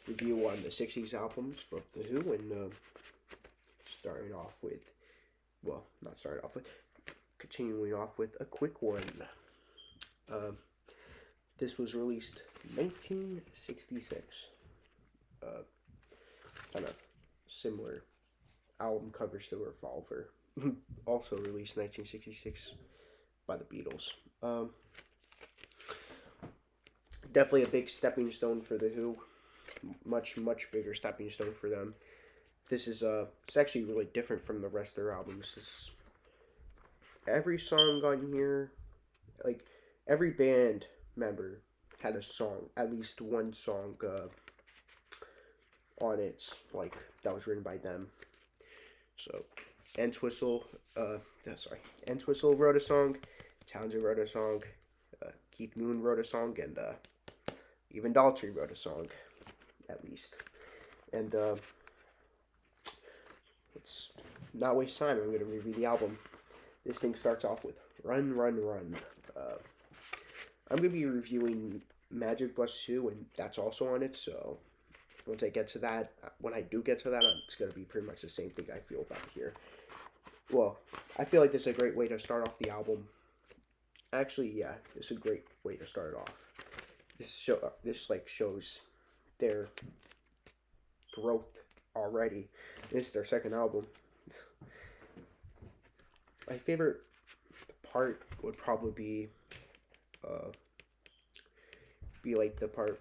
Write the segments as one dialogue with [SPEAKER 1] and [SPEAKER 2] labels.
[SPEAKER 1] review on the 60s albums from The Who, and starting off with, well, not starting off with, continuing off with a quick one. Um, this was released 1966. Kind of similar album covers to Revolver, also released 1966 by the Beatles. Definitely a big stepping stone for The Who. Much bigger stepping stone for them. This is it's actually really different from the rest of their albums. Every song on here, like every band member had a song, at least one song on it, like that was written by them. So, Entwistle, Entwistle wrote a song, Townsend wrote a song, Keith Moon wrote a song, and even Daltrey wrote a song, at least. And let's not waste time. I'm going to review the album. This thing starts off with Run, Run, Run. I'm going to be reviewing Magic Bus 2, and that's also on it, so once I get to that, when I do get to that, it's going to be pretty much the same thing I feel about here. Well, I feel like this is a great way to start off the album. Actually, yeah, this is a great way to start it off. This shows their growth already. This is their second album. My favorite part would probably be like the part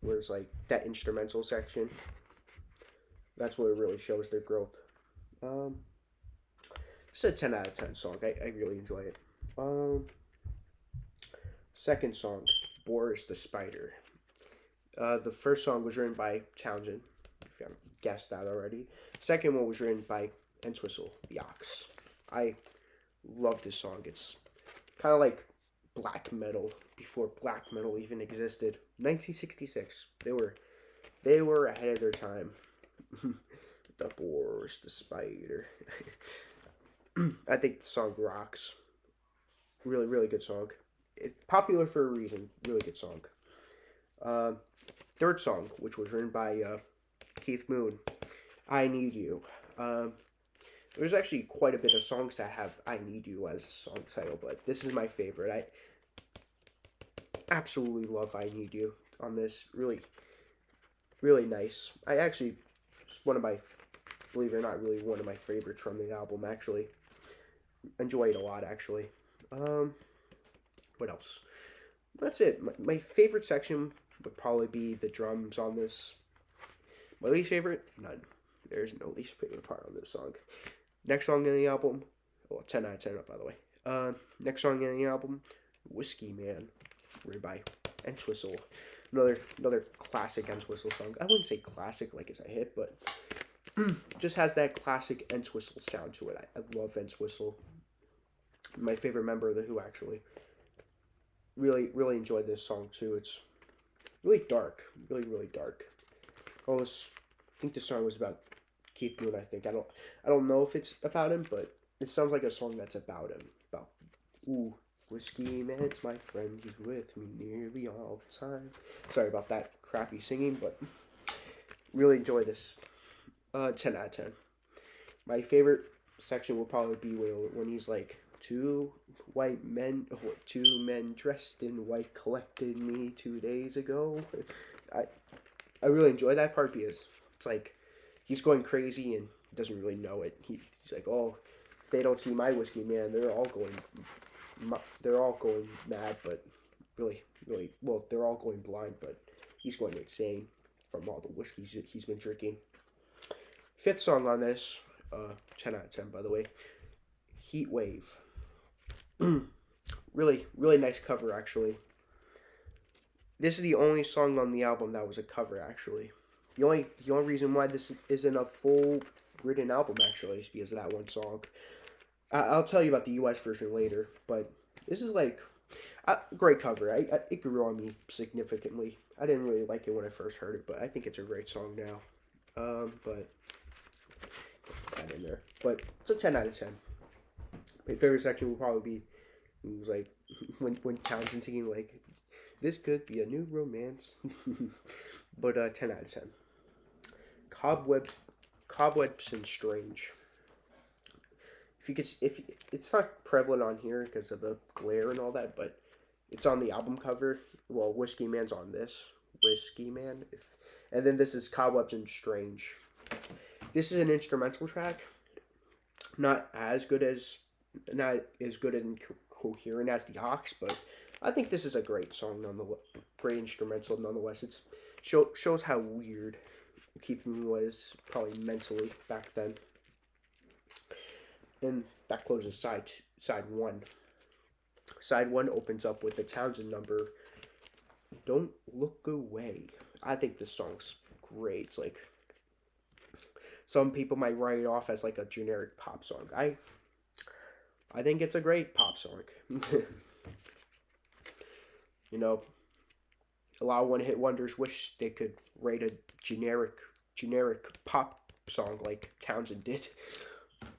[SPEAKER 1] where it's like that instrumental section. That's what really shows their growth. It's a 10 out of 10 song. I really enjoy it. Second song, Boris the Spider. The first song was written by Townsend, if you haven't guessed that already. Second one was written by Entwistle, the Ox. I love this song. It's kind of like black metal before black metal even existed. 1966. They were ahead of their time. The Boris the Spider. I think the song rocks. Really good song. It's popular for a reason. Really good song. Third song, which was written by Keith Moon, I Need You. There's actually quite a bit of songs that have I Need You as a song title, but this is my favorite. I absolutely love I Need You on this. Really nice. I actually, it's one of my, believe it or not, really one of my favorites from the album, actually. Enjoy it a lot, actually. What else? That's it. My favorite section would probably be the drums on this. My least favorite? None. There's no least favorite part on this song. Next song in the album, well, 10 out of 10 by the way. Next song in the album, Whiskey Man, written by Entwistle. Another classic Entwistle song. I wouldn't say classic like it's a hit, but just has that classic Entwistle sound to it. I love Entwistle. My favorite member of The Who, actually. Really enjoyed this song too. It's really dark, really dark. I think this song was about Keith Moon. I think I don't know if it's about him, but it sounds like a song that's about him. About Whiskey Man's my friend. He's with me nearly all the time. Sorry about that crappy singing, but really enjoy this. 10 out of 10. My favorite section will probably be when he's like, two men dressed in white collected me 2 days ago. I really enjoy that part because it's like he's going crazy and doesn't really know it. He's like, oh, if they don't see my Whiskey Man, they're all going mad, but really, well, they're all going blind, but he's going insane from all the whiskeys he's been drinking. Fifth song on this, 10 out of 10 by the way, Heat Wave. really nice cover, actually. This is the only song on the album that was a cover, actually. The only reason why this isn't a full written album, actually, is because of that one song. I'll tell you about the US version later, but this is like a great cover. It grew on me significantly. I didn't really like it when I first heard it, but I think it's a great song now. But put that in there. But it's a 10 out of 10. My favorite section will probably be it was like when Townsend singing like, this could be a new romance. but 10 out of 10. Cobweb, Cobwebs and Strange. If you could, if it's not prevalent on here because of the glare and all that, but it's on the album cover. Well, Whiskey Man's on this. Whiskey Man. And then this is Cobwebs and Strange. This is an instrumental track. Not as good and coherent as the Ox, but I think this is a great song nonetheless. Great instrumental nonetheless. It's shows how weird Keith Moon was probably mentally back then. And that closes side one. Side one opens up with the Townshend number, "Don't Look Away." I think this song's great. It's like some people might write it off as like a generic pop song. I think it's a great pop song. You know, a lot of one-hit wonders wish they could write a generic pop song like Townshend did.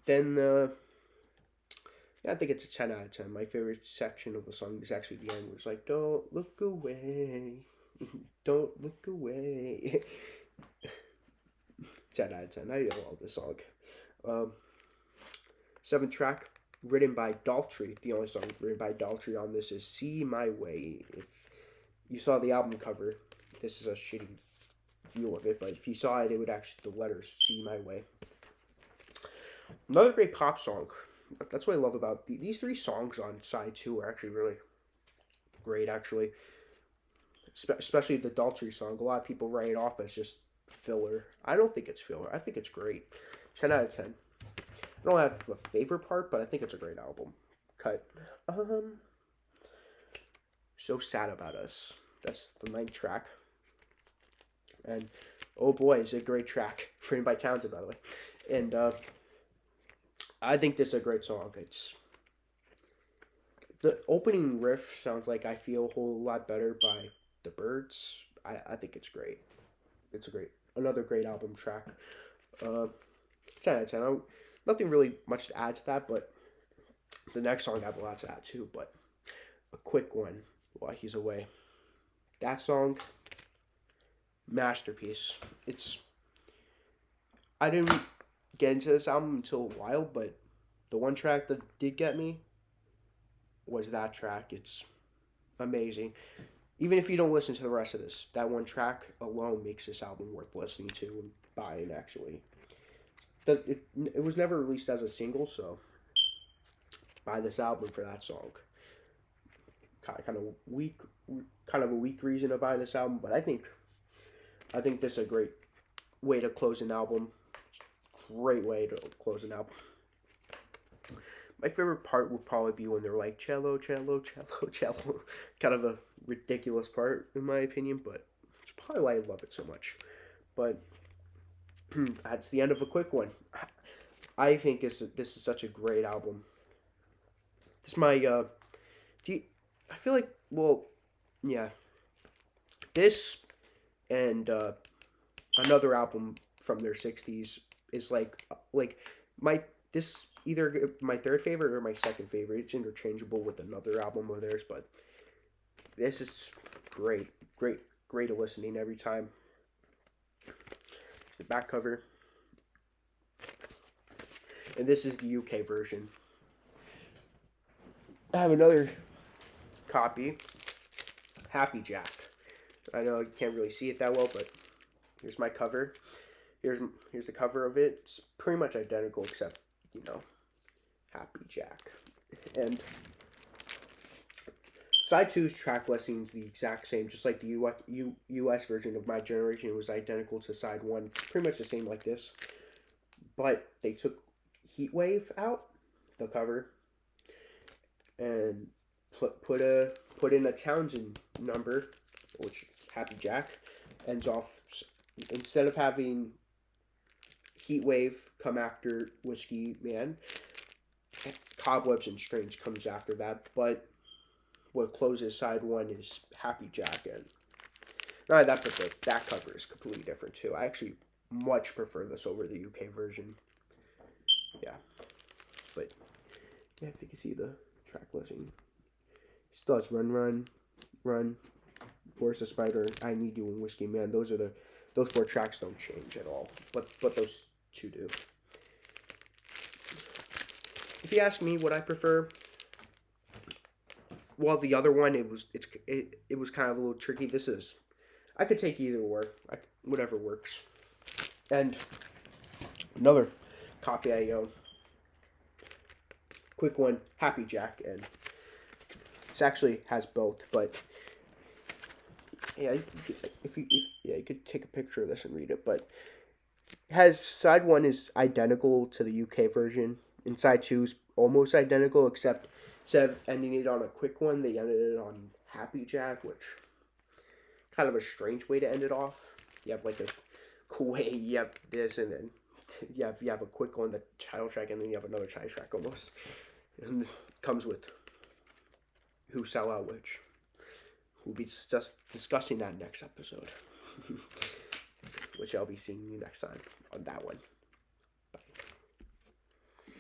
[SPEAKER 1] Then yeah, I think it's a 10 out of 10. My favorite section of the song is actually the end, where it's like, "Don't look away, don't look away." 10 out of 10. I love this song. Seventh track, written by Daltrey. The only song written by Daltrey on this is "See My Way." If you saw the album cover, this is a shitty view of it, but if you saw it, it would actually, the letters, "See My Way." Another great pop song. That's what I love about these three songs on side two are actually really great, actually. Especially the Daltrey song. A lot of people write it off as just filler. I don't think it's filler. I think it's great. 10 out of 10. I don't have a favorite part, but I think it's a great album. Cut. So Sad About Us. That's the ninth track. And oh boy, it's a great track. Written by Townshend, by the way. And I think this is a great song. It's the opening riff sounds like "I Feel a Whole Lot Better" by the Byrds. I think it's great. It's another great album track. 10 out of 10. Nothing really much to add to that, but the next song I have a lot to add to, but a quick one while he's away. That song, masterpiece. I didn't get into this album until a while, but the one track that did get me was that track. It's amazing. Even if you don't listen to the rest of this, that one track alone makes this album worth listening to and buying, actually. It was never released as a single, so buy this album for that song. Kind of a weak reason to buy this album, but I think this is a great way to close an album. Great way to close an album. My favorite part would probably be when they're like cello, cello, cello, cello. Kind of a ridiculous part in my opinion, but it's probably why I love it so much. But that's the end of a quick one. I think this is such a great album. This my I feel like, well, yeah. This and another album from their 60s is like this either my third favorite or my second favorite. It's interchangeable with another album of theirs, but this is great to listening every time. The back cover, and this is the UK version. I have another copy, Happy Jack. I know you can't really see it that well, but here's my cover. Here's the cover of it. It's pretty much identical, except, Happy Jack. And side 2's track listing is the exact same, just like the US version of My Generation. It was identical to side 1. It's pretty much the same like this. But they took Heatwave out, the cover, and put in a Townshend number, which Happy Jack ends off. Instead of having Heatwave come after Whiskey Man, Cobwebs and Strange comes after that, but what closes side 1 is Happy Jack. And not only that, but the back cover is completely different too. I actually much prefer this over the UK version. Yeah, but yeah, if you can see the track listing, still has Run Run, Run, Forest the Spider, I Need You, and Whiskey Man. Those 4 tracks don't change at all, but those 2 do. If you ask me what I prefer, well, the other one it was kind of a little tricky. This is, I could take either or, whatever works. And another copy I own, quick one, Happy Jack, and this actually has both, but yeah, you could take a picture of this and read it, but it has side 1 is identical to the UK version, and side 2 is almost identical, except instead of ending it on a quick one, they ended it on Happy Jack, which kind of a strange way to end it off. You have like a cool way, you have this, and then you have a quick one, the title track, and then you have another title track almost. And it comes with Who Sell Out Which. We'll be just discussing that next episode, which I'll be seeing you next time on that one.